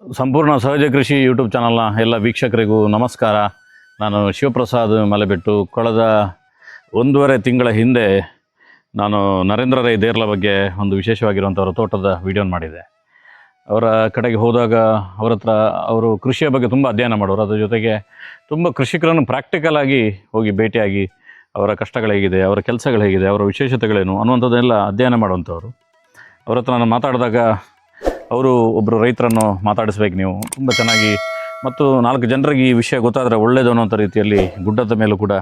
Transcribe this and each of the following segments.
ಸಂಪೂರ್ಣ ಸಹಜ ಕೃಷಿ ಯೂಟ್ಯೂಬ್ ಚಾನಲ್ನ ಎಲ್ಲ ವೀಕ್ಷಕರಿಗೂ ನಮಸ್ಕಾರ. ನಾನು ಶಿವಪ್ರಸಾದ್ ಮಲೆಬೆಟ್ಟು. ಕಳೆದ 1.5 ತಿಂಗಳ ಹಿಂದೆ ನಾನು ನರೇಂದ್ರ ರೈ ದೇರ್ಲ ಬಗ್ಗೆ ಒಂದು ವಿಶೇಷವಾಗಿರುವಂಥವ್ರ ತೋಟದ ವಿಡಿಯೋನ ಮಾಡಿದೆ. ಅವರ ಕಡೆಗೆ ಹೋದಾಗ ಅವರ ಹತ್ರ ಅವರು ಕೃಷಿಯ ಬಗ್ಗೆ ತುಂಬ ಅಧ್ಯಯನ ಮಾಡೋರು. ಅದರ ಜೊತೆಗೆ ತುಂಬ ಕೃಷಿಕರನ್ನು ಪ್ರಾಕ್ಟಿಕಲ್ ಆಗಿ ಹೋಗಿ ಭೇಟಿಯಾಗಿ ಅವರ ಕಷ್ಟಗಳು ಹೇಗಿದೆ, ಅವರ ಕೆಲಸಗಳು ಹೇಗಿದೆ, ಅವರ ವಿಶೇಷತೆಗಳೇನು ಅನ್ನುವಂಥದ್ದನ್ನೆಲ್ಲ ಅಧ್ಯಯನ ಮಾಡುವಂಥವ್ರು. ಅವ್ರ ಹತ್ರ ನಾನು ಮಾತಾಡಿದಾಗ ಅವರು ಒಬ್ಬರು ರೈತರನ್ನು ಮಾತಾಡಿಸ್ಬೇಕು ನೀವು ತುಂಬ ಚೆನ್ನಾಗಿ, ಮತ್ತು 4 ಜನರಿಗೆ ಈ ವಿಷಯ ಗೊತ್ತಾದರೆ ಒಳ್ಳೆಯದು ಅನ್ನುವಂಥ ರೀತಿಯಲ್ಲಿ ಗುಡ್ಡದ ಮೇಲೂ ಕೂಡ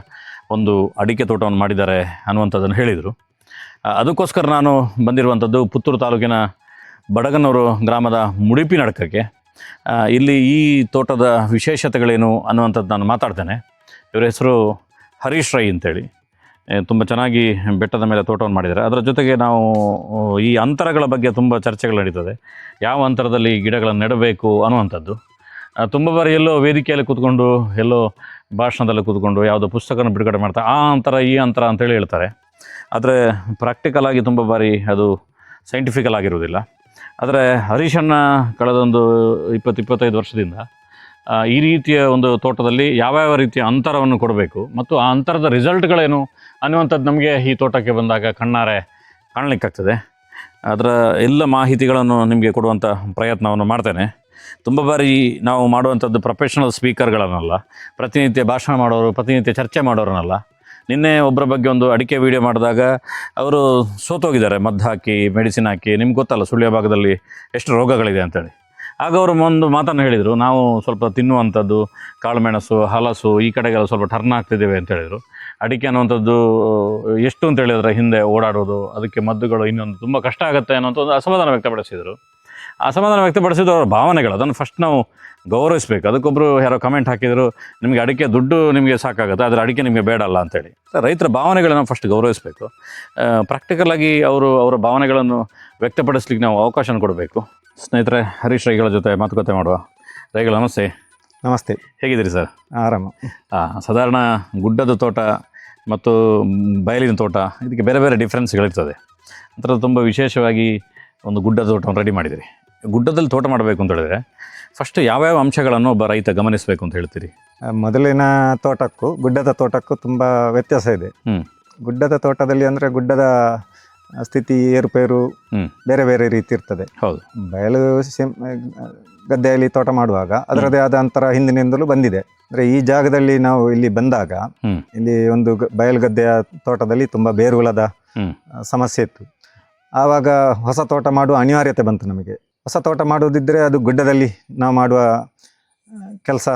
ಒಂದು ಅಡಿಕೆ ತೋಟವನ್ನು ಮಾಡಿದ್ದಾರೆ ಅನ್ನುವಂಥದ್ದನ್ನು ಹೇಳಿದರು. ಅದಕ್ಕೋಸ್ಕರ ನಾನು ಬಂದಿರುವಂಥದ್ದು ಪುತ್ತೂರು ತಾಲೂಕಿನ ಬಡಗನೂರು ಗ್ರಾಮದ ಮುಡಿಪಿ ನಡಕಕ್ಕೆ. ಇಲ್ಲಿ ಈ ತೋಟದ ವಿಶೇಷತೆಗಳೇನು ಅನ್ನುವಂಥದ್ದು ನಾನು ಮಾತಾಡ್ತೇನೆ. ಇವರ ಹೆಸರು ಹರೀಶ್ ರೈ ಅಂತೇಳಿ. ತುಂಬ ಚೆನ್ನಾಗಿ ಬೆಟ್ಟದ ಮೇಲೆ ತೋಟವನ್ನು ಮಾಡಿದ್ದಾರೆ. ಅದರ ಜೊತೆಗೆ ನಾವು ಈ ಅಂತರಗಳ ಬಗ್ಗೆ ತುಂಬ ಚರ್ಚೆಗಳು ನಡೀತದೆ. ಯಾವ ಅಂತರದಲ್ಲಿ ಗಿಡಗಳನ್ನು ನೆಡಬೇಕು ಅನ್ನುವಂಥದ್ದು. ತುಂಬ ಬಾರಿ ಎಲ್ಲೋ ವೇದಿಕೆಯಲ್ಲಿ ಕೂತ್ಕೊಂಡು, ಎಲ್ಲೋ ಭಾಷಣದಲ್ಲಿ ಕೂತ್ಕೊಂಡು ಯಾವುದೋ ಪುಸ್ತಕನ ಬಿಡುಗಡೆ ಮಾಡ್ತಾರೆ, ಆ ಅಂತರ ಈ ಅಂತರ ಅಂತೇಳಿ ಹೇಳ್ತಾರೆ. ಆದರೆ ಪ್ರಾಕ್ಟಿಕಲ್ ಆಗಿ ತುಂಬ ಬಾರಿ ಅದು ಸೈಂಟಿಫಿಕಲ್ ಆಗಿರುವುದಿಲ್ಲ. ಆದರೆ ಹರೀಶಣ್ಣ ಕಳೆದೊಂದು 20-25 ವರ್ಷದಿಂದ ಈ ರೀತಿಯ ಒಂದು ತೋಟದಲ್ಲಿ ಯಾವ್ಯಾವ ರೀತಿಯ ಅಂತರವನ್ನು ಕೊಡಬೇಕು ಮತ್ತು ಆ ಅಂತರದ ರಿಸಲ್ಟ್ಗಳೇನು ಅನ್ನುವಂಥದ್ದು ನಮಗೆ ಈ ತೋಟಕ್ಕೆ ಬಂದಾಗ ಕಣ್ಣಾರೆ ಕಾಣಲಿಕ್ಕಾಗ್ತದೆ. ಅದರ ಎಲ್ಲ ಮಾಹಿತಿಗಳನ್ನು ನಿಮಗೆ ಕೊಡುವಂಥ ಪ್ರಯತ್ನವನ್ನು ಮಾಡ್ತೇನೆ. ತುಂಬ ಬಾರಿ ನಾವು ಮಾಡುವಂಥದ್ದು ಪ್ರೊಫೆಷನಲ್ ಸ್ಪೀಕರ್ಗಳನ್ನಲ್ಲ, ಪ್ರತಿನಿತ್ಯ ಭಾಷಣ ಮಾಡೋರು, ಪ್ರತಿನಿತ್ಯ ಚರ್ಚೆ ಮಾಡೋರನ್ನಲ್ಲ. ನಿನ್ನೆ ಒಬ್ಬರ ಬಗ್ಗೆ ಒಂದು ಅಡಿಕೆ ವಿಡಿಯೋ ಮಾಡಿದಾಗ ಅವರು ಸೋತೋಗಿದ್ದಾರೆ, ಮದ್ದು ಹಾಕಿ ಮೆಡಿಸಿನ್ ಹಾಕಿ. ನಿಮ್ಗೆ ಗೊತ್ತಲ್ಲ ಸುಳ್ಯ ಭಾಗದಲ್ಲಿ ಎಷ್ಟು ರೋಗಗಳಿದೆ ಅಂತೇಳಿ. ಆಗ ಅವರು ಒಂದು ಮಾತನ್ನು ಹೇಳಿದರು, ನಾವು ಸ್ವಲ್ಪ ತಿನ್ನುವಂಥದ್ದು ಕಾಳುಮೆಣಸು, ಹಲಸು ಈ ಕಡೆಗೆಲ್ಲ ಸ್ವಲ್ಪ ಟರ್ನ್ ಆಗ್ತಿದ್ದೇವೆ ಅಂತ ಹೇಳಿದರು. ಅಡಿಕೆ ಅನ್ನುವಂಥದ್ದು ಎಷ್ಟು ಅಂತ ಹೇಳಿದ್ರೆ ಹಿಂದೆ ಓಡಾಡೋದು, ಅದಕ್ಕೆ ಮದ್ದುಗಳು ಇನ್ನೊಂದು ತುಂಬ ಕಷ್ಟ ಆಗುತ್ತೆ ಅನ್ನೋಂಥ ಒಂದು ಅಸಮಾಧಾನ ವ್ಯಕ್ತಪಡಿಸಿದರು. ಅಸಮಾಧಾನ ವ್ಯಕ್ತಪಡಿಸಿದ್ದು ಅವರ ಭಾವನೆಗಳು, ಅದನ್ನು ಫಸ್ಟ್ ನಾವು ಗೌರವಿಸಬೇಕು. ಅದಕ್ಕೊಬ್ಬರು ಯಾರೋ ಕಮೆಂಟ್ ಹಾಕಿದರು, ನಿಮಗೆ ಅಡಿಕೆ ದುಡ್ಡು ನಿಮಗೆ ಸಾಕಾಗುತ್ತೆ, ಆದರೆ ಅಡಿಕೆ ನಿಮಗೆ ಬೇಡಲ್ಲ ಅಂತೇಳಿ. ರೈತರ ಭಾವನೆಗಳನ್ನು ಫಸ್ಟ್ ಗೌರವಿಸಬೇಕು. ಪ್ರಾಕ್ಟಿಕಲಾಗಿ ಅವರ ಭಾವನೆಗಳನ್ನು ವ್ಯಕ್ತಪಡಿಸ್ಲಿಕ್ಕೆ ನಾವು ಅವಕಾಶ ಕೊಡಬೇಕು. ಸ್ನೇಹಿತರೆ, ಹರೀಶ್ ರೈಗಳ ಜೊತೆ ಮಾತುಕತೆ ಮಾಡುವ. ರೈಗಳು ನಮಸ್ತೆ. ನಮಸ್ತೆ, ಹೇಗಿದ್ದೀರಿ ಸರ್? ಆರಾಮ. ಸಾಧಾರಣ ಗುಡ್ಡದ ತೋಟ ಮತ್ತು ಬಯಲಿನ ತೋಟ, ಇದಕ್ಕೆ ಬೇರೆ ಬೇರೆ ಡಿಫ್ರೆನ್ಸ್ಗಳಿರ್ತದೆ. ಅದರ ತುಂಬ ವಿಶೇಷವಾಗಿ ಒಂದು ಗುಡ್ಡದ ತೋಟವನ್ನು ರೆಡಿ ಮಾಡಿದ್ದೀರಿ. ಗುಡ್ಡದಲ್ಲಿ ತೋಟ ಮಾಡಬೇಕು ಅಂತ ಹೇಳಿದರೆ ಫಸ್ಟ್ ಯಾವ್ಯಾವ ಅಂಶಗಳನ್ನು ಒಬ್ಬ ರೈತ ಗಮನಿಸಬೇಕು ಅಂತ ಹೇಳ್ತೀರಿ? ಮೊದಲಿನ ತೋಟಕ್ಕೂ ಗುಡ್ಡದ ತೋಟಕ್ಕೂ ತುಂಬ ವ್ಯತ್ಯಾಸ ಇದೆ. ಗುಡ್ಡದ ತೋಟದಲ್ಲಿ ಅಂದರೆ ಗುಡ್ಡದ ಸ್ಥಿತಿ ಏರುಪೇರು ಬೇರೆ ಬೇರೆ ರೀತಿ ಇರ್ತದೆ. ಹೌದು. ಬಯಲು ಗದ್ದೆಯಲ್ಲಿ ತೋಟ ಮಾಡುವಾಗ ಅದರದೇ ಆದ ಅಂತರ ಹಿಂದಿನಿಂದಲೂ ಬಂದಿದೆ. ಅಂದರೆ ಈ ಜಾಗದಲ್ಲಿ ನಾವು ಇಲ್ಲಿ ಬಂದಾಗ ಇಲ್ಲಿ ಒಂದು ಬಯಲು ಗದ್ದೆಯ ತೋಟದಲ್ಲಿ ತುಂಬ ಬೇರುಹುಳದ ಸಮಸ್ಯೆ ಇತ್ತು. ಆವಾಗ ಹೊಸ ತೋಟ ಮಾಡುವ ಅನಿವಾರ್ಯತೆ ಬಂತು ನಮಗೆ. ಹೊಸ ತೋಟ ಮಾಡುವುದಿದ್ದರೆ ಅದು ಗುಡ್ಡದಲ್ಲಿ ನಾವು ಮಾಡುವ ಕೆಲಸ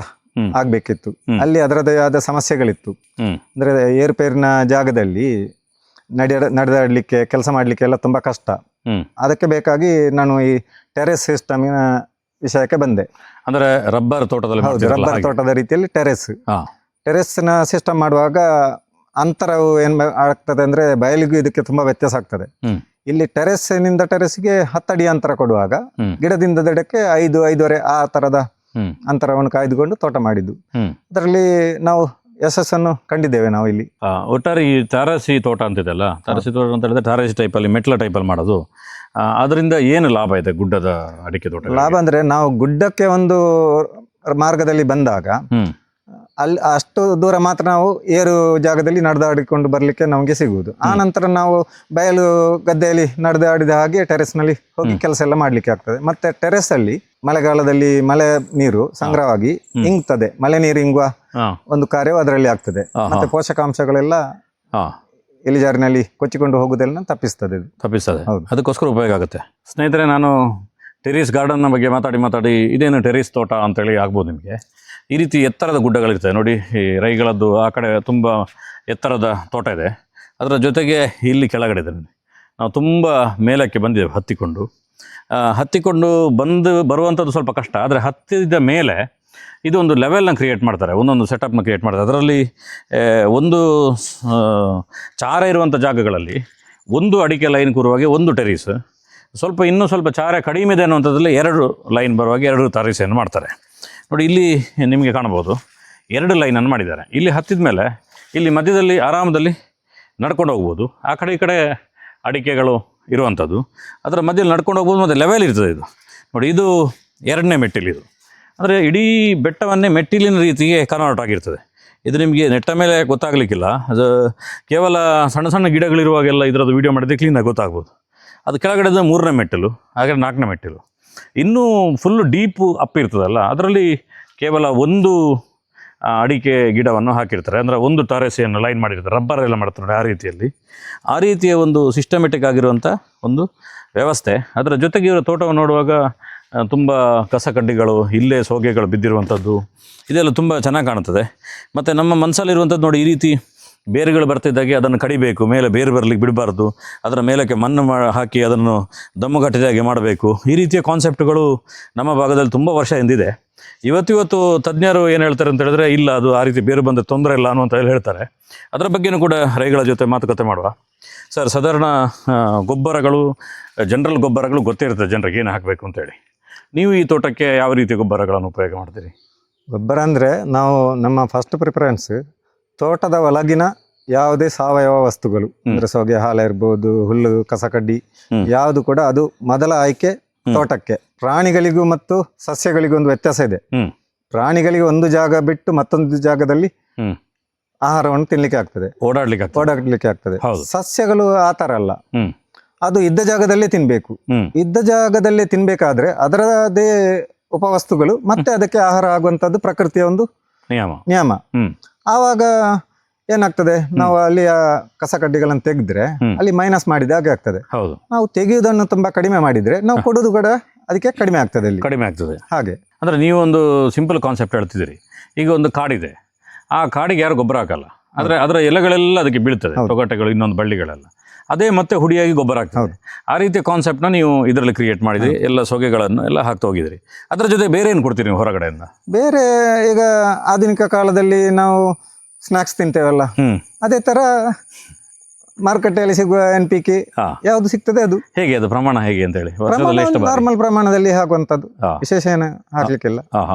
ಆಗಬೇಕಿತ್ತು. ಅಲ್ಲಿ ಅದರದೇ ಆದ ಸಮಸ್ಯೆಗಳಿತ್ತು. ಅಂದರೆ ಏರುಪೇರಿನ ಜಾಗದಲ್ಲಿ ನಡೆದಾಡಲಿಕ್ಕೆ ಕೆಲಸ ಮಾಡಲಿಕ್ಕೆ ಎಲ್ಲ ತುಂಬ ಕಷ್ಟ. ಅದಕ್ಕೆ ಬೇಕಾಗಿ ನಾನು ಈ ಟೆರೆಸ್ ಸಿಸ್ಟಮಿನ ವಿಷಯಕ್ಕೆ ಬಂದೆ. ಅಂದರೆ ರಬ್ಬರ್ ತೋಟದಲ್ಲಿ? ಹೌದು, ರಬ್ಬರ್ ತೋಟದ ರೀತಿಯಲ್ಲಿ ಟೆರೆಸ್ನ ಸಿಸ್ಟಮ್ ಮಾಡುವಾಗ ಅಂತರವು ಏನು ಆಗ್ತದೆ ಅಂದರೆ ಬಯಲಿಗೂ ಇದಕ್ಕೆ ತುಂಬ ವ್ಯತ್ಯಾಸ ಆಗ್ತದೆ. ಇಲ್ಲಿ ಟೆರೆಸ್ನಿಂದ ಟೆರೆಸ್ಗೆ 10 ಅಡಿ ಅಂತರ ಕೊಡುವಾಗ ಗಿಡದಿಂದ ಗಿಡಕ್ಕೆ 5-5.5 ಆ ಥರದ ಅಂತರವನ್ನು ಕಾಯ್ದುಕೊಂಡು ತೋಟ ಮಾಡಿದ್ದು. ಅದರಲ್ಲಿ ನಾವು ಯಶಸ್ಸನ್ನು ಕಂಡಿದ್ದೇವೆ ನಾವು ಇಲ್ಲಿ. ಒಟ್ಟಾರೆ ಈ ತಾರಸಿ ತೋಟ ಅಂತಿದೆಲ್ಲ, ತಾರಸಿ ತೋಟ ಅಂತ ಹೇಳಿದ್ರೆ ತಾರಸಿ ಟೈಪಲ್ಲಿ, ಮೆಟ್ಲ ಟೈಪಲ್ಲಿ ಮಾಡೋದು. ಅದರಿಂದ ಏನು ಲಾಭ ಇದೆ ಗುಡ್ಡದ ಅಡಿಕೆ ತೋಟ? ಲಾಭ ಅಂದರೆ ನಾವು ಗುಡ್ಡಕ್ಕೆ ಒಂದು ಮಾರ್ಗದಲ್ಲಿ ಬಂದಾಗ ಅಲ್ಲಿ ಅಷ್ಟು ದೂರ ಮಾತ್ರ ನಾವು ಏರು ಜಾಗದಲ್ಲಿ ನಡೆದಾಡಿಕೊಂಡು ಬರಲಿಕ್ಕೆ ನಮಗೆ ಸಿಗುವುದು. ಆ ನಂತರ ನಾವು ಬಯಲು ಗದ್ದೆಯಲ್ಲಿ ನಡೆದಾಡಿದ ಹಾಗೆ ಟೆರೆಸ್ನಲ್ಲಿ ಹೋಗಿ ಕೆಲಸ ಎಲ್ಲ ಮಾಡಲಿಕ್ಕೆ ಆಗ್ತದೆ. ಮತ್ತೆ ಟೆರೆಸ್ಸಲ್ಲಿ ಮಳೆಗಾಲದಲ್ಲಿ ಮಳೆ ನೀರು ಸಂಗ್ರಹವಾಗಿ ಇಂಗ್ತದೆ. ಮಳೆ ನೀರು ಇಂಗುವ ಒಂದು ಕಾರ್ಯವು ಅದರಲ್ಲಿ ಆಗ್ತದೆ. ಮತ್ತೆ ಪೋಷಕಾಂಶಗಳೆಲ್ಲ ಇಳಿಜಾರಿನಲ್ಲಿ ಕೊಚ್ಚಿಕೊಂಡು ಹೋಗುವುದೆಲ್ಲ ತಪ್ಪಿಸ್ತದೆ. ಹೌದು, ಅದಕ್ಕೋಸ್ಕರ ಉಪಯೋಗ ಆಗುತ್ತೆ. ಸ್ನೇಹಿತರೆ, ನಾನು ಟೆರೇಸ್ ಗಾರ್ಡನ್ನ ಬಗ್ಗೆ ಮಾತಾಡಿ ಇದೇನು ಟೆರೇಸ್ ತೋಟ ಅಂತೇಳಿ ಆಗ್ಬೋದು ನಿಮಗೆ. ಈ ರೀತಿ ಎತ್ತರದ ಗುಡ್ಡಗಳಿರ್ತದೆ ನೋಡಿ. ಈ ರೈಗಳದ್ದು ಆ ಕಡೆ ತುಂಬ ಎತ್ತರದ ತೋಟ ಇದೆ. ಅದರ ಜೊತೆಗೆ ಇಲ್ಲಿ ಕೆಳಗಡೆ ಇದೆ. ನಾವು ತುಂಬ ಮೇಲಕ್ಕೆ ಬಂದಿದ್ದೇವೆ ಹತ್ತಿಕೊಂಡು ಬರುವಂಥದ್ದು ಸ್ವಲ್ಪ ಕಷ್ಟ. ಆದರೆ ಹತ್ತಿದ ಮೇಲೆ ಇದೊಂದು ಲೆವೆಲ್ನ ಕ್ರಿಯೇಟ್ ಮಾಡ್ತಾರೆ, ಒಂದೊಂದು ಸೆಟಪ್ನ ಕ್ರಿಯೇಟ್ ಮಾಡ್ತಾರೆ. ಅದರಲ್ಲಿ ಒಂದು ಚಾರೆ ಇರುವಂಥ ಜಾಗಗಳಲ್ಲಿ ಒಂದು ಅಡಿಕೆ ಲೈನ್ ಕೂರುವಾಗೆ ಒಂದು ಟೆರೀಸ್, ಇನ್ನೂ ಸ್ವಲ್ಪ ಚಾರೆ ಕಡಿಮೆ ಇದೆ ಅನ್ನುವಂಥದ್ರಲ್ಲಿ 2 ಲೈನ್ ಬರುವಾಗ 2 ಟೆರೀಸನ್ನು ಮಾಡ್ತಾರೆ. ನೋಡಿ, ಇಲ್ಲಿ ನಿಮಗೆ ಕಾಣಬಹುದು 2 ಲೈನನ್ನು ಮಾಡಿದ್ದಾರೆ. ಇಲ್ಲಿ ಹತ್ತಿದ ಮೇಲೆ ಇಲ್ಲಿ ಮಧ್ಯದಲ್ಲಿ ಆರಾಮದಲ್ಲಿ ನಡ್ಕೊಂಡು ಹೋಗ್ಬೋದು. ಆ ಕಡೆ ಈ ಕಡೆ ಅಡಿಕೆಗಳು ಇರುವಂಥದ್ದು. ಅದರ ಮಧ್ಯದಲ್ಲಿ ನಡ್ಕೊಂಡು ಹೋಗ್ಬೋದು. ಮತ್ತು ಲೆವೆಲ್ ಇರ್ತದೆ ಇದು ನೋಡಿ. ಇದು ಎರಡನೇ ಮೆಟ್ಟಿಲಿದು. ಅಂದರೆ ಇಡೀ ಬೆಟ್ಟವನ್ನೇ ಮೆಟ್ಟಿಲಿನ ರೀತಿಗೆ ಕನ್ವರ್ಟ್ ಆಗಿರ್ತದೆ. ಇದು ನಿಮಗೆ ನೆಟ್ಟ ಮೇಲೆ ಗೊತ್ತಾಗಲಿಕ್ಕಿಲ್ಲ, ಅದು ಕೇವಲ ಸಣ್ಣ ಸಣ್ಣ ಗಿಡಗಳಿರುವಾಗೆಲ್ಲ ಇದರದ್ದು ವೀಡಿಯೋ ಮಾಡಿದ್ರೆ ಕ್ಲೀನಾಗಿ ಗೊತ್ತಾಗ್ಬೋದು. ಅದು ಕೆಳಗಡೆದ 3ನೇ ಮೆಟ್ಟಿಲು, ಹಾಗೆ 4ನೇ ಮೆಟ್ಟಿಲು. ಇನ್ನೂ ಫುಲ್ಲು ಡೀಪು ಅಪ್ ಇರ್ತದಲ್ಲ, ಅದರಲ್ಲಿ ಕೇವಲ ಒಂದು ಅಡಿಕೆ ಗಿಡವನ್ನು ಹಾಕಿರ್ತಾರೆ. ಅಂದರೆ ಒಂದು ಟೆರೇಸಿಯನ್ನು ಲೈನ್ ಮಾಡಿರ್ತಾರೆ, ರಬ್ಬರ್ ಎಲ್ಲ ಮಾಡ್ತಾರೆ ಆ ರೀತಿಯ ಒಂದು ಸಿಸ್ಟಮೆಟಿಕ್ ಆಗಿರುವಂಥ ಒಂದು ವ್ಯವಸ್ಥೆ. ಅದರ ಜೊತೆಗೆ ಇವರ ತೋಟವನ್ನು ನೋಡುವಾಗ ತುಂಬ ಕಸ ಕಡ್ಡಿಗಳು, ಇಲ್ಲೇ ಸೋಗೆಗಳು ಬಿದ್ದಿರುವಂಥದ್ದು, ಇದೆಲ್ಲ ತುಂಬ ಚೆನ್ನಾಗಿ ಕಾಣುತ್ತದೆ. ಮತ್ತು ನಮ್ಮ ಮನಸ್ಸಲ್ಲಿರುವಂಥದ್ದು ನೋಡಿ, ಈ ರೀತಿ ಬೇರುಗಳು ಬರ್ತಿದ್ದಾಗೆ ಅದನ್ನು ಕಡಿಬೇಕು, ಮೇಲೆ ಬೇರು ಬರಲಿಕ್ಕೆ ಬಿಡಬಾರ್ದು, ಅದರ ಮೇಲಕ್ಕೆ ಮಣ್ಣು ಹಾಕಿ ಅದನ್ನು ದಮ್ಮುಗಟ್ಟಿದಾಗೆ ಮಾಡಬೇಕು. ಈ ರೀತಿಯ ಕಾನ್ಸೆಪ್ಟ್ಗಳು ನಮ್ಮ ಭಾಗದಲ್ಲಿ ತುಂಬ ವರ್ಷ ಹಿಂದಿದೆ. ಇವತ್ತು ತಜ್ಞರು ಏನು ಹೇಳ್ತಾರೆ ಅಂತ ಹೇಳಿದ್ರೆ, ಇಲ್ಲ ಅದು ಆ ರೀತಿ ಬೇರು ಬಂದರೆ ತೊಂದರೆ ಇಲ್ಲ ಅನ್ನುವಂಥ ಹೇಳ್ತಾರೆ. ಅದರ ಬಗ್ಗೆಯೂ ಕೂಡ ರೈಗಳ ಜೊತೆ ಮಾತುಕತೆ ಮಾಡುವ. ಸರ್, ಸಾಧಾರಣ ಗೊಬ್ಬರಗಳು, ಜನರಲ್ ಗೊಬ್ಬರಗಳು ಗೊತ್ತೇ ಇರ್ತದೆ ಜನರಿಗೆ ಏನು ಹಾಕಬೇಕು ಅಂತೇಳಿ. ನೀವು ಈ ತೋಟಕ್ಕೆ ಯಾವ ರೀತಿಯ ಗೊಬ್ಬರಗಳನ್ನು ಉಪಯೋಗ ಮಾಡ್ತೀರಿ? ಗೊಬ್ಬರ ಅಂದರೆ ನಾವು ನಮ್ಮ ಫಸ್ಟ್ ಪ್ರಿಫರೆನ್ಸ್ ತೋಟದ ಒಳಗಿನ ಯಾವುದೇ ಸಾವಯವ ವಸ್ತುಗಳು, ಅಂದರೆ ಸೊಗೆ, ಹಾಲ ಇರ್ಬೋದು, ಹುಲ್ಲು, ಕಸಕಡ್ಡಿ, ಯಾವುದು ಕೂಡ ಅದು ಮೊದಲ ಆಯ್ಕೆ ತೋಟಕ್ಕೆ. ಪ್ರಾಣಿಗಳಿಗೂ ಮತ್ತು ಸಸ್ಯಗಳಿಗೂ ಒಂದು ವ್ಯತ್ಯಾಸ ಇದೆ. ಪ್ರಾಣಿಗಳಿಗೆ ಒಂದು ಜಾಗ ಬಿಟ್ಟು ಮತ್ತೊಂದು ಜಾಗದಲ್ಲಿ ಆಹಾರವನ್ನು ತಿನ್ಲಿಕ್ಕೆ ಆಗ್ತದೆ, ಓಡಾಡ್ಲಿಕ್ಕೆ ಆಗ್ತದೆ. ಸಸ್ಯಗಳು ಆ ಥರ ಅಲ್ಲ, ಅದು ಇದ್ದ ಜಾಗದಲ್ಲೇ ತಿನ್ಬೇಕು. ಇದ್ದ ಜಾಗದಲ್ಲೇ ತಿನ್ಬೇಕಾದ್ರೆ ಅದರದೇ ಉಪವಸ್ತುಗಳು ಮತ್ತೆ ಅದಕ್ಕೆ ಆಹಾರ ಆಗುವಂಥದ್ದು ಪ್ರಕೃತಿಯ ಒಂದು ನಿಯಮ. ಆವಾಗ ಏನಾಗ್ತದೆ, ನಾವು ಅಲ್ಲಿ ಕಸ ಕಡ್ಡಿಗಳನ್ನು ತೆಗೆದ್ರೆ ಅಲ್ಲಿ ಮೈನಸ್ ಮಾಡಿದ ಹಾಗೆ ಆಗ್ತದೆ. ನಾವು ತೆಗೆಯುವುದನ್ನು ತುಂಬಾ ಕಡಿಮೆ ಮಾಡಿದ್ರೆ ನಾವು ಕೊಡೋದು ಕೂಡ ಅದಕ್ಕೆ ಕಡಿಮೆ ಆಗ್ತದೆ, ಹಾಗೆ. ಅಂದ್ರೆ ನೀವು ಒಂದು ಸಿಂಪಲ್ ಕಾನ್ಸೆಪ್ಟ್ ಹೇಳ್ತಿದ್ದೀರಿ. ಈಗ ಒಂದು ಕಾಡಿದೆ, ಆ ಕಾಡಿಗೆ ಯಾರು ಗೊಬ್ಬರ ಹಾಕಲ್ಲ, ಆದರೆ ಅದರ ಎಲೆಗಳೆಲ್ಲ ಅದಕ್ಕೆ ಬೀಳ್ತದೆ, ತೊಗಟೆಗಳು, ಇನ್ನೊಂದು ಬಳ್ಳಿಗಳೆಲ್ಲ, ಅದೇ ಮತ್ತೆ ಹುಡಿಯಾಗಿ ಗೊಬ್ಬರ ಆಗ್ತದೆ. ಆ ರೀತಿಯ ಕಾನ್ಸೆಪ್ಟ್ನ ನೀವು ಇದರಲ್ಲಿ ಕ್ರಿಯೇಟ್ ಮಾಡಿದ್ರಿ, ಎಲ್ಲ ಸೊಗೆಗಳನ್ನು ಎಲ್ಲ ಹಾಕ್ತಾ ಹೋಗಿದ್ರಿ. ಅದರ ಜೊತೆ ಬೇರೆ ಏನು ಕೊಡ್ತೀರಿ ನೀವು ಹೊರಗಡೆಯಿಂದ? ಬೇರೆ ಈಗ ಆಧುನಿಕ ಕಾಲದಲ್ಲಿ ನಾವು ಸ್ನಾಕ್ಸ್ ತಿಂತೇವಲ್ಲ, ಅದೇ ತರ ಮಾರುಕಟ್ಟೆಯಲ್ಲಿ ಸಿಗುವ NPK ಯಾವುದು ಸಿಗ್ತದೆ ಅದು. ಹೇಗೆ ಅದು ಪ್ರಮಾಣ ಹೇಗೆ ಅಂತ ಹೇಳಿ? ನಾರ್ಮಲ್ ಪ್ರಮಾಣದಲ್ಲಿ ಹಾಕುವಂಥದ್ದು, ವಿಶೇಷ ಏನು ಹಾಕ್ಲಿಕ್ಕಿಲ್ಲ.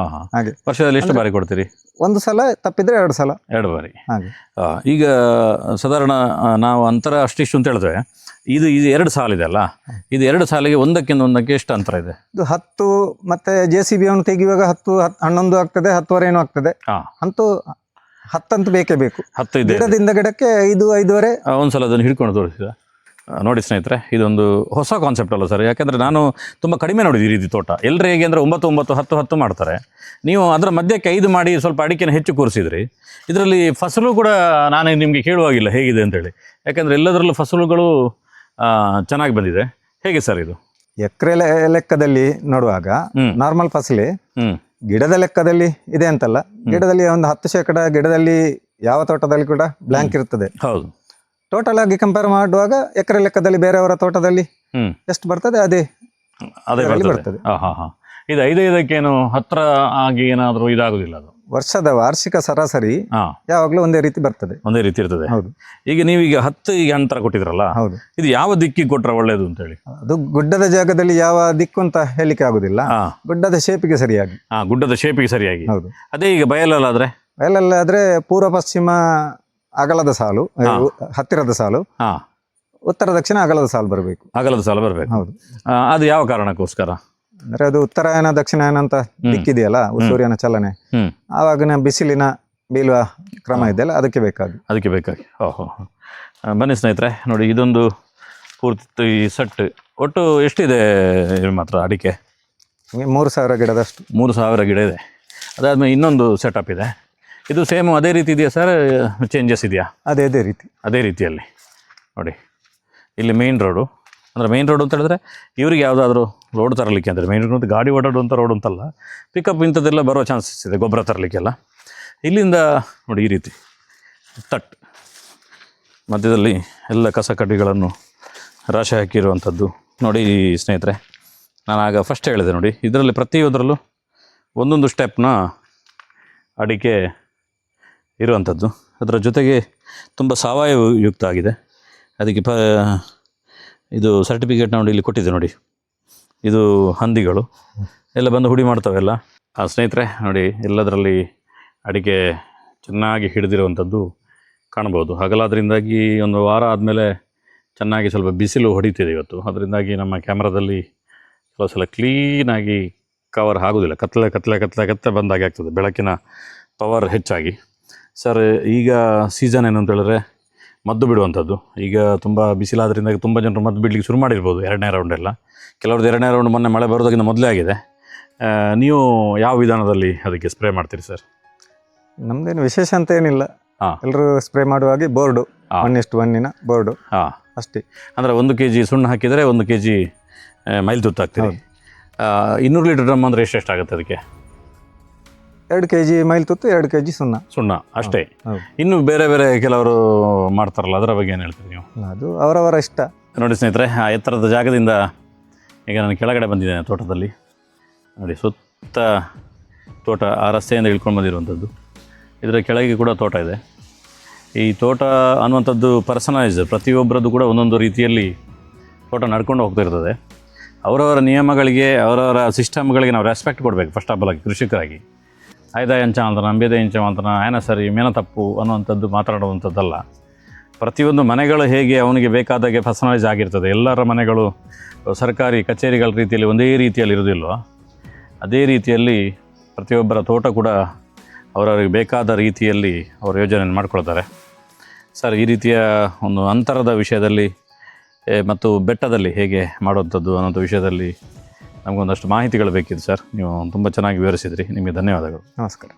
ಹಾಗೆ ವರ್ಷದಲ್ಲಿ ಎಷ್ಟು ಬಾರಿ ಕೊಡ್ತೀರಿ? ಒಂದು ಸಲ, ತಪ್ಪಿದ್ರೆ 2 ಸಲ, 2 ಬಾರಿ. ಈಗ ಸಾಧಾರಣ ನಾವು ಅಂತರ ಅಷ್ಟಿಷ್ಟು ಅಂತ ಹೇಳಿದ್ರೆ, ಇದು 2 ಸಾಲಿದೆ ಅಲ್ಲ, ಇದು 2 ಸಾಲಿಗೆ ಒಂದಕ್ಕಿಂತ ಒಂದಕ್ಕೆ ಎಷ್ಟು ಅಂತರ ಇದೆ? ಇದು 10, ಮತ್ತೆ JCB ಅನ್ನು ತೆಗೆಯುವಾಗ 10, 11 ಆಗ್ತದೆ, 10ವರೆನೂ ಆಗ್ತದೆ. ಅಂತೂ 10 ಬೇಕೇ ಬೇಕು. 10 ಇದೆ, ಗಿಡದಿಂದ ಗಿಡಕ್ಕೆ 5, 5ವರೆ. ಒಂದ್ಸಲ ಅದನ್ನು ಹಿಡ್ಕೊಂಡು ತೋರಿಸಿದ ನೋಡಿ ಸ್ನೇಹಿತರೆ, ಇದೊಂದು ಹೊಸ ಕಾನ್ಸೆಪ್ಟ್ ಅಲ್ಲ ಸರ್. ಯಾಕೆಂದರೆ ನಾನು ತುಂಬ ಕಡಿಮೆ ನೋಡಿದ್ದು ಈ ರೀತಿ ತೋಟ. ಎಲ್ಲರೂ ಹೇಗೆ ಅಂದರೆ 9, 9, 10, 10 ಮಾಡ್ತಾರೆ. ನೀವು ಅದರ ಮಧ್ಯಕ್ಕೆ 5 ಮಾಡಿ ಸ್ವಲ್ಪ ಅಡಿಕೆನ ಹೆಚ್ಚು ಕೂರಿಸಿದ್ರಿ. ಇದರಲ್ಲಿ ಫಸಲು ಕೂಡ ನಾನು ನಿಮಗೆ ಕೇಳುವಾಗಿಲ್ಲ ಹೇಗಿದೆ ಅಂತೇಳಿ, ಯಾಕೆಂದರೆ ಎಲ್ಲದರಲ್ಲೂ ಫಸಲುಗಳು ಚೆನ್ನಾಗಿ ಬಂದಿದೆ. ಹೇಗೆ ಸರ್ ಇದು? ಎಕರೆ ಲೆಕ್ಕದಲ್ಲಿ ನೋಡುವಾಗ ನಾರ್ಮಲ್ ಫಸಲೇ, ಗಿಡದ ಲೆಕ್ಕದಲ್ಲಿ ಇದೆ ಅಂತಲ್ಲ. ಗಿಡದಲ್ಲಿ ಒಂದು 10% ಗಿಡದಲ್ಲಿ ಯಾವ ತೋಟದಲ್ಲಿ ಕೂಡ ಬ್ಲ್ಯಾಂಕ್ ಇರ್ತದೆ. ಹೌದು. ಟೋಟಲ್ ಆಗಿ ಕಂಪೇರ್ ಮಾಡುವಾಗ ಎಕರೆ ಲೆಕ್ಕದಲ್ಲಿ ಬೇರೆಯವರ ತೋಟದಲ್ಲಿ ಎಷ್ಟು ಬರ್ತದೆ ಅದೇ ಬರ್ತದೆ. ಇದು 5-5ಕ್ಕೇನು ಹತ್ರ ಆಗಿ ಏನಾದರೂ ಇದಾಗುದಿಲ್ಲ? ಅದು ವರ್ಷದ ವಾರ್ಷಿಕ ಸರಾಸರಿ ಯಾವಾಗಲೂ ಒಂದೇ ರೀತಿ ಬರ್ತದೆ, ಒಂದೇ ರೀತಿ ಇರ್ತದೆ. ಹೌದು. ಈಗ ನೀವೀಗ 10 ಈಗ ಅಂತರ ಕೊಟ್ಟಿದ್ರಲ್ಲ, ಹೌದು, ಇದು ಯಾವ ದಿಕ್ಕಿಗೆ ಕೊಟ್ರೆ ಒಳ್ಳೇದು ಅಂತ ಹೇಳಿ? ಅದು ಗುಡ್ಡದ ಜಾಗದಲ್ಲಿ ಯಾವ ದಿಕ್ಕು ಅಂತ ಹೇಳಿಕೆ ಆಗುದಿಲ್ಲ, ಗುಡ್ಡದ ಶೇಪಿಗೆ ಸರಿಯಾಗಿ. ಗುಡ್ಡದ ಶೇಪಿಗೆ ಸರಿಯಾಗಿ. ಹೌದು. ಅದೇ ಈಗ ಬಯಲಲ್ಲಾದ್ರೆ ಪೂರ್ವ ಪಶ್ಚಿಮ ಅಗಲದ ಸಾಲು, ಹತ್ತಿರದ ಸಾಲು, ಉತ್ತರ ದಕ್ಷಿಣ ಅಗಲದ ಸಾಲು ಬರಬೇಕು. ಹೌದು. ಅದು ಯಾವ ಕಾರಣಕ್ಕೋಸ್ಕರ? ಅಂದ್ರೆ ಅದು ಉತ್ತರಾಯಣ ದಕ್ಷಿಣಾಯನ ಅಂತ ದಿಕ್ಕಿದೆಯಲ್ಲ, ಸೂರ್ಯನ ಚಲನೆ, ಆವಾಗಿನ ಬಿಸಿಲಿನ ಬೀಳುವ ಕ್ರಮ ಇದೆಯಲ್ಲ, ಅದಕ್ಕೆ ಬೇಕಾಗಿ. ಓಹೋ. ಬನ್ನಿ ಸ್ನೇಹಿತರೆ, ನೋಡಿ ಇದೊಂದು ಪೂರ್ತಿ ಸೆಟ್. ಒಟ್ಟು ಎಷ್ಟಿದೆ ಮಾತ್ರ ಅಡಿಕೆ? 3000 ಗಿಡದಷ್ಟು. 3000 ಗಿಡ ಇದೆ. ಅದಾದ್ಮೇಲೆ ಇನ್ನೊಂದು ಸೆಟಪ್ ಇದೆ. ಇದು ಸೇಮ್ ಅದೇ ರೀತಿ ಇದೆಯಾ ಸರ್, ಚೇಂಜಸ್ ಇದೆಯಾ? ಅದೇ ರೀತಿಯಲ್ಲಿ ನೋಡಿ. ಇಲ್ಲಿ ಮೇನ್ ರೋಡು, ಅಂದರೆ ಮೇನ್ ರೋಡ್ ಅಂತ ಹೇಳಿದ್ರೆ ಇವರಿಗೆ ಯಾವುದಾದ್ರೂ ರೋಡ್ ತರಲಿಕ್ಕೆ ಅಂದರೆ ಮೇನ್ ರೋಡ್ ಗಾಡಿ ಓಡಾಡುವಂಥ ರೋಡ್ ಅಂತಲ್ಲ, ಪಿಕಪ್ ಇಂಥದ್ದೆಲ್ಲ ಬರೋ ಚಾನ್ಸಸ್ ಇದೆ ಗೊಬ್ಬರ ತರಲಿಕ್ಕೆಲ್ಲ. ಇಲ್ಲಿಂದ ನೋಡಿ ಈ ರೀತಿ ತಟ್ ಮಧ್ಯದಲ್ಲಿ ಎಲ್ಲ ಕಸ ಕಡ್ಡಿಗಳನ್ನು ರಾಶಿ ಹಾಕಿರುವಂಥದ್ದು ನೋಡಿ ಸ್ನೇಹಿತರೆ. ನಾನು ಆಗ ಫಸ್ಟ್ ಹೇಳಿದೆ ನೋಡಿ, ಇದರಲ್ಲಿ ಪ್ರತಿಯೊಂದರಲ್ಲೂ ಒಂದೊಂದು ಸ್ಟೆಪ್ನ ಅಡಿಕೆ ಇರುವಂಥದ್ದು. ಅದರ ಜೊತೆಗೆ ತುಂಬ ಸಾವಯವ ಯುಕ್ತ ಆಗಿದೆ. ಅದಕ್ಕೆ ಇದು ಸರ್ಟಿಫಿಕೇಟ್ ನೋಡಿ ಇಲ್ಲಿ ಕೊಟ್ಟಿದೆ ನೋಡಿ. ಇದು ಹಂದಿಗಳು ಎಲ್ಲ ಬಂದು ಹುಡಿ ಮಾಡ್ತವೆಲ್ಲ. ಸ್ನೇಹಿತರೆ ನೋಡಿ, ಎಲ್ಲದರಲ್ಲಿ ಅಡಿಕೆ ಚೆನ್ನಾಗಿ ಹಿಡಿದಿರುವಂಥದ್ದು ಕಾಣ್ಬೋದು. ಹಗಲಾದ್ರಿಂದಾಗಿ ಒಂದು ವಾರ ಆದಮೇಲೆ ಚೆನ್ನಾಗಿ ಸ್ವಲ್ಪ ಬಿಸಿಲು ಹೊಡಿತಿದೆ ಇವತ್ತು. ಅದರಿಂದಾಗಿ ನಮ್ಮ ಕ್ಯಾಮ್ರಾದಲ್ಲಿ ಕೆಲವು ಸಲ ಕ್ಲೀನಾಗಿ ಕವರ್ ಆಗೋದಿಲ್ಲ, ಕತ್ತಲೆ ಬಂದಾಗೆ ಆಗ್ತದೆ, ಬೆಳಕಿನ ಪವರ್ ಹೆಚ್ಚಾಗಿ. ಸರ್ ಈಗ ಸೀಸನ್ ಏನು ಅಂತ ಹೇಳಿದ್ರೆ ಮದ್ದು ಬಿಡುವಂಥದ್ದು. ಈಗ ತುಂಬ ಬಿಸಿಲಾದ್ರಿಂದ ತುಂಬ ಜನರು ಮದ್ದು ಬಿಡಲಿಕ್ಕೆ ಶುರು ಮಾಡಿರ್ಬೋದು, 2ನೇ ರೌಂಡ್ ಎಲ್ಲ. ಕೆಲವ್ರದ್ದು 2ನೇ ರೌಂಡ್ ಮೊನ್ನೆ ಮಳೆ ಬರೋದಕ್ಕಿಂತ ಮೊದಲೇ ಆಗಿದೆ. ನೀವು ಯಾವ ವಿಧಾನದಲ್ಲಿ ಅದಕ್ಕೆ ಸ್ಪ್ರೇ ಮಾಡ್ತೀರಿ ಸರ್? ನಮ್ದೇನು ವಿಶೇಷ ಅಂತ ಏನಿಲ್ಲ, ಹಾಂ. ಎಲ್ಲರೂ ಸ್ಪ್ರೇ ಮಾಡುವಾಗೆ ಬೋರ್ಡು, ಹಾಂ. 1:1 ಬೋರ್ಡು ಹಾಂ, ಅಷ್ಟೇ. ಅಂದರೆ 1 kg ಸುಣ್ಣ ಹಾಕಿದರೆ 1 kg ಮೈಲ್ ತುತ್ತು ಹಾಕ್ತೀರಿ. 200 ಲೀಟರ್ ಡ್ರಮ್ ಅಂದರೆ ಎಷ್ಟಾಗುತ್ತೆ ಅದಕ್ಕೆ? 2 kg ಮೈಲ್ ತುತ್ತು, 2 kg ಸುಣ್ಣ ಅಷ್ಟೇ. ಹೌದು. ಇನ್ನು ಬೇರೆ ಬೇರೆ ಕೆಲವರು ಮಾಡ್ತಾರಲ್ಲ, ಅದರ ಬಗ್ಗೆ ಏನು ಹೇಳ್ತೀರಿ ನೀವು? ಅದು ಅವರವರ ಇಷ್ಟ. ನೋಡಿ ಸ್ನೇಹಿತರೆ, ಆ ಎತ್ತರದ ಜಾಗದಿಂದ ಈಗ ನಾನು ಕೆಳಗಡೆ ಬಂದಿದ್ದೇನೆ ತೋಟದಲ್ಲಿ. ನೋಡಿ, ಸುತ್ತ ತೋಟ, ಆ ರಸ್ತೆಯಿಂದ ಇಳ್ಕೊಂಡು ಬಂದಿರುವಂಥದ್ದು. ಇದರ ಕೆಳಗೆ ಕೂಡ ತೋಟ ಇದೆ. ಈ ತೋಟ ಅನ್ನುವಂಥದ್ದು ಪರ್ಸನಲೈಸ್, ಪ್ರತಿಯೊಬ್ಬರದ್ದು ಕೂಡ ಒಂದೊಂದು ರೀತಿಯಲ್ಲಿ ತೋಟ ನಡ್ಕೊಂಡು ಹೋಗ್ತಿರ್ತದೆ. ಅವರವರ ನಿಯಮಗಳಿಗೆ, ಅವರವರ ಸಿಸ್ಟಮ್ಗಳಿಗೆ ನಾವು ರೆಸ್ಪೆಕ್ಟ್ ಕೊಡಬೇಕು ಫಸ್ಟ್ ಆಫ್ ಆಲ್ ಆಗಿ ಕೃಷಿಕರಾಗಿ. ಆಯ್ದ ಎಂಚ ಅಂತಾನೆ, ಅಂಬೇದ ಎಂಚ ಅಂತಾನೆ, ಆಯನ ಸರಿ ಮೇನ ತಪ್ಪು ಅನ್ನುವಂಥದ್ದು ಮಾತಾಡುವಂಥದ್ದಲ್ಲ. ಪ್ರತಿಯೊಂದು ಮನೆಗಳು ಹೇಗೆ ಅವನಿಗೆ ಬೇಕಾದಾಗೆ ಪರ್ಸನಲೈಸ್ ಆಗಿರ್ತದೆ, ಎಲ್ಲರ ಮನೆಗಳು ಸರ್ಕಾರಿ ಕಚೇರಿಗಳ ರೀತಿಯಲ್ಲಿ ಒಂದೇ ರೀತಿಯಲ್ಲಿ ಇರೋದಿಲ್ವ, ಅದೇ ರೀತಿಯಲ್ಲಿ ಪ್ರತಿಯೊಬ್ಬರ ತೋಟ ಕೂಡ ಅವರವರಿಗೆ ಬೇಕಾದ ರೀತಿಯಲ್ಲಿ ಅವರು ಯೋಜನೆಯನ್ನು ಮಾಡ್ಕೊಳ್ತಾರೆ. ಸರ್, ಈ ರೀತಿಯ ಒಂದು ಅಂತರದ ವಿಷಯದಲ್ಲಿ ಮತ್ತು ಬೆಟ್ಟದಲ್ಲಿ ಹೇಗೆ ಮಾಡುವಂಥದ್ದು ಅನ್ನೋಂಥ ವಿಷಯದಲ್ಲಿ ನಮಗೊಂದಷ್ಟು ಮಾಹಿತಿಗಳು ಬೇಕಿದೆ ಸರ್. ನೀವು ತುಂಬ ಚೆನ್ನಾಗಿ ವಿವರಿಸಿದ್ರಿ. ನಿಮಗೆ ಧನ್ಯವಾದಗಳು. ನಮಸ್ಕಾರ.